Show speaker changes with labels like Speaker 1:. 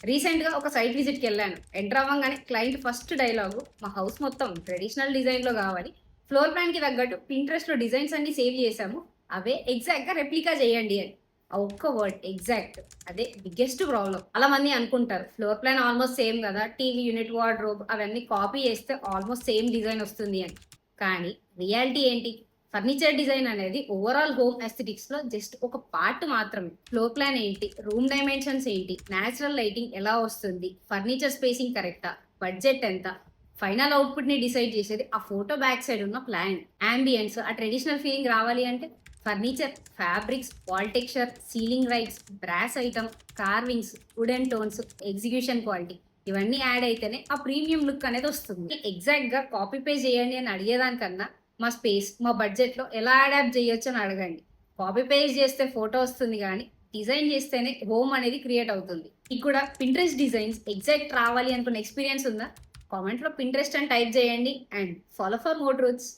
Speaker 1: రీసెంట్‌గా ఒక సైట్ విజిట్‌కి వెళ్ళాను. ఎంటర్ అవ్వంగానే క్లయింట్ ఫస్ట్ డైలాగు మా హౌస్ మొత్తం ట్రెడిషనల్ డిజైన్‌లో కావాలి. ఫ్లోర్ ప్లాన్‌కి తగ్గట్టు పింట్రెస్ట్‌లో డిజైన్స్ అన్నీ సేవ్ చేశాము. అవే ఎగ్జాక్ట్‌గా రెప్లికా చేయండి అని. ఆ ఒక్క వర్డ్ ఎగ్జాక్ట్. అదే బిగ్గెస్ట్ ప్రాబ్లమ్. చాలా మంది అనుకుంటారు ఫ్లోర్ ప్లాన్ ఆల్మోస్ట్ సేమ్ కదా! టీవీ యూనిట్, వార్డ్‌రోబ్ అవన్నీ కాపీ చేస్తే ఆల్మోస్ట్ సేమ్ డిజైన్ వస్తుంది అని. కానీ రియాలిటీ ఏంటి? ఫర్నిచర్ డిజైన్ అనేది ఓవరాల్ హోమ్ ఎస్థెటిక్స్ లో జస్ట్ ఒక పార్ట్ మాత్రమే. ఫ్లోర్ ప్లాన్ ఏంటి, రూమ్ డైమెన్షన్స్ ఏంటి, నేచురల్ లైటింగ్ ఎలా వస్తుంది, ఫర్నిచర్ స్పేసింగ్ కరెక్టా, బడ్జెట్ ఎంత, ఫైనల్ అవుట్పుట్ ని డిసైడ్ చేసేది ఆ ఫోటో బ్యాక్ సైడ్ ఉన్న ప్లాన్. అంబియన్స్, ఆ ట్రెడిషనల్ ఫీలింగ్ రావాలి అంటే furniture, fabrics, wall texture, ceiling rights, brass item, carvings, wooden tones, execution quality ఇవన్నీ యాడ్ అయితేనే ఆ ప్రీమియం లుక్ అనేది వస్తుంది. ఎగ్జాక్ట్ గా కాపీ పేస్ట్ చేయండి అని అడిగేదానికన్నా మా స్పేస్, మా బడ్జెట్‌లో ఎలా అడాప్ట్ చేయొచ్చని అడగండి. కాపీ పేస్ట్ చేస్తే ఫోటో వస్తుంది గానీ, డిజైన్ చేస్తేనే హోమ్ అనేది క్రియేట్ అవుతుంది. మీకు కూడా పింట్రెస్ట్ డిజైన్స్ ఎగ్జాక్ట్ రావాలి అనుకున్న ఎక్స్‌పీరియన్స్ ఉందా? కామెంట్‌లో పింట్రెస్ట్ అని టైప్ చేయండి and follow for more truths.